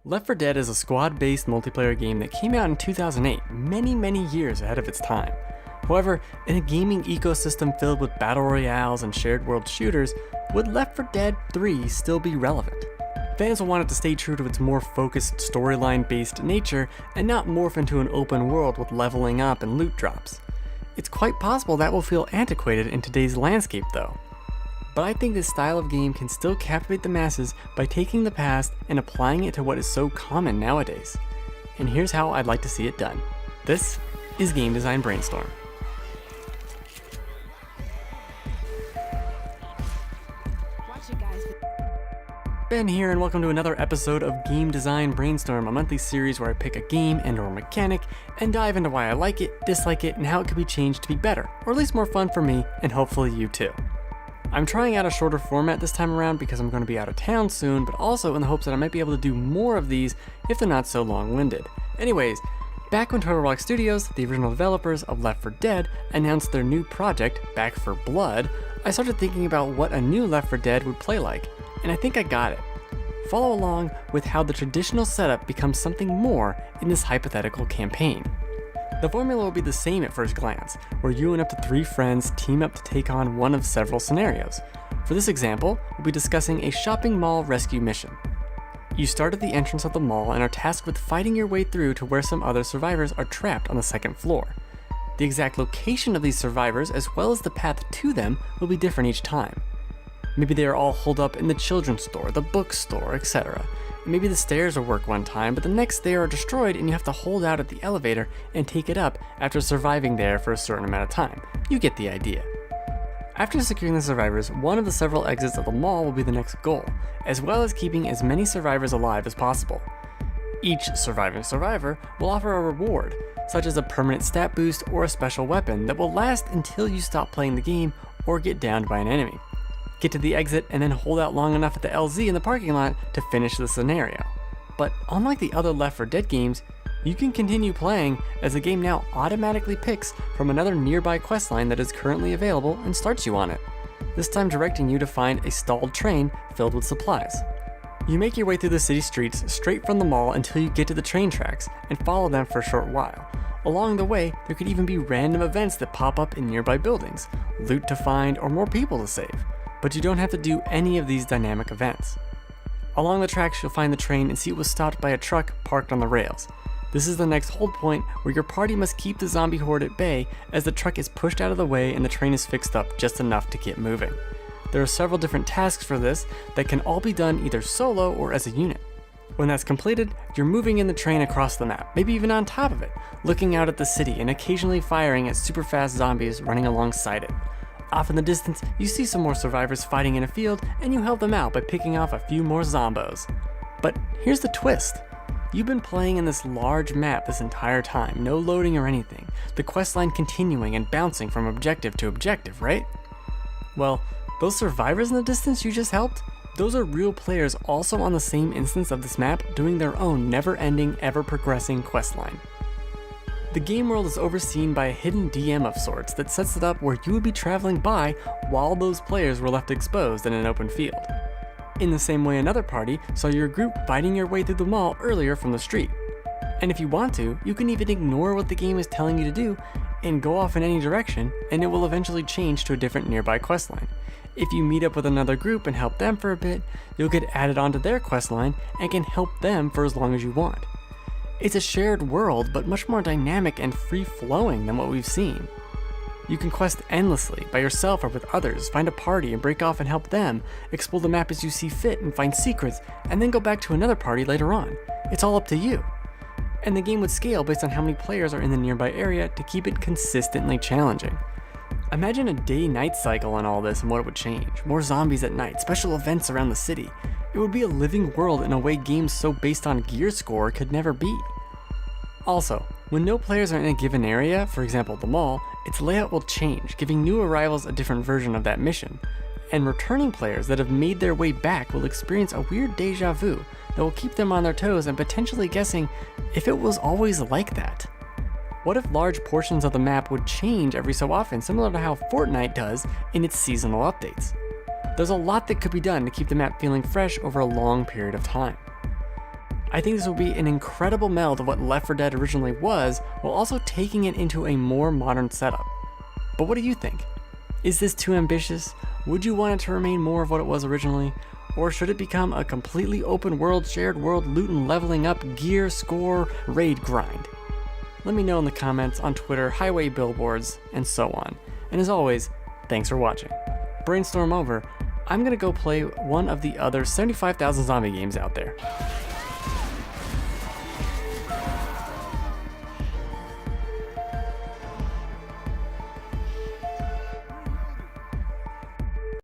Left 4 Dead is a squad-based multiplayer game that came out in 2008, many years ahead of its time. However, in a gaming ecosystem filled with battle royales and shared world shooters, would Left 4 Dead 3 still be relevant? Fans will want it to stay true to its more focused storyline-based nature and not morph into an open world with leveling up and loot drops. It's quite possible that will feel antiquated in today's landscape though. But I think this style of game can still captivate the masses by taking the past and applying it to what is so common nowadays. And here's how I'd like to see it done. This is Game Design Brainstorm. Ben here, and welcome to another episode of Game Design Brainstorm, a monthly series where I pick a game and or mechanic and dive into why I like it, dislike it, and how it could be changed to be better, or at least more fun for me, and hopefully you too. I'm trying out a shorter format this time around because I'm going to be out of town soon, but also in the hopes that I might be able to do more of these if they're not so long-winded. Anyways, back when Turtle Rock Studios, the original developers of Left 4 Dead, announced their new project, Back 4 Blood, I started thinking about what a new Left 4 Dead would play like, and I think I got it. Follow along with how the traditional setup becomes something more in this hypothetical campaign. The formula will be the same at first glance, where you and up to 3 friends team up to take on one of several scenarios. For this example, we'll be discussing a shopping mall rescue mission. You start at the entrance of the mall and are tasked with fighting your way through to where some other survivors are trapped on the second floor. The exact location of these survivors, as well as the path to them, will be different each time. Maybe they are all holed up in the children's store, the bookstore, etc. Maybe the stairs will work one time, but the next they are destroyed and you have to hold out at the elevator and take it up after surviving there for a certain amount of time. You get the idea. After securing the survivors, one of the several exits of the mall will be the next goal, as well as keeping as many survivors alive as possible. Each surviving survivor will offer a reward, such as a permanent stat boost or a special weapon that will last until you stop playing the game or get downed by an enemy. Get to the exit and then hold out long enough at the LZ in the parking lot to finish the scenario. But unlike the other Left 4 Dead games, you can continue playing as the game now automatically picks from another nearby questline that is currently available and starts you on it, this time directing you to find a stalled train filled with supplies. You make your way through the city streets straight from the mall until you get to the train tracks and follow them for a short while. Along the way, there could even be random events that pop up in nearby buildings, loot to find, or more people to save. But you don't have to do any of these dynamic events. Along the tracks, you'll find the train and see it was stopped by a truck parked on the rails. This is the next hold point where your party must keep the zombie horde at bay as the truck is pushed out of the way and the train is fixed up just enough to get moving. There are several different tasks for this that can all be done either solo or as a unit. When that's completed, you're moving in the train across the map, maybe even on top of it, looking out at the city and occasionally firing at super fast zombies running alongside it. Off in the distance, you see some more survivors fighting in a field, and you help them out by picking off a few more zombos. But here's the twist. You've been playing in this large map this entire time, no loading or anything, the questline continuing and bouncing from objective to objective, right? Well, those survivors in the distance you just helped, those are real players also on the same instance of this map doing their own never-ending, ever-progressing questline. The game world is overseen by a hidden DM of sorts that sets it up where you would be traveling by while those players were left exposed in an open field. In the same way another party saw your group fighting your way through the mall earlier from the street. And if you want to, you can even ignore what the game is telling you to do and go off in any direction, and it will eventually change to a different nearby questline. If you meet up with another group and help them for a bit, you'll get added onto their questline and can help them for as long as you want. It's a shared world, but much more dynamic and free-flowing than what we've seen. You can quest endlessly, by yourself or with others, find a party and break off and help them, explore the map as you see fit and find secrets, and then go back to another party later on. It's all up to you. And the game would scale based on how many players are in the nearby area to keep it consistently challenging. Imagine a day-night cycle on all this and what it would change. More zombies at night, special events around the city. It would be a living world in a way games so based on gear score could never be. Also, when no players are in a given area, for example the mall, its layout will change, giving new arrivals a different version of that mission. And returning players that have made their way back will experience a weird deja vu that will keep them on their toes and potentially guessing if it was always like that. What if large portions of the map would change every so often, similar to how Fortnite does in its seasonal updates? There's a lot that could be done to keep the map feeling fresh over a long period of time. I think this will be an incredible meld of what Left 4 Dead originally was, while also taking it into a more modern setup. But what do you think? Is this too ambitious? Would you want it to remain more of what it was originally? Or should it become a completely open world, shared world, loot and leveling up, gear, score, raid grind? Let me know in the comments, on Twitter, highway billboards, and so on. And as always, thanks for watching. Brainstorm over, I'm gonna go play one of the other 75,000 zombie games out there.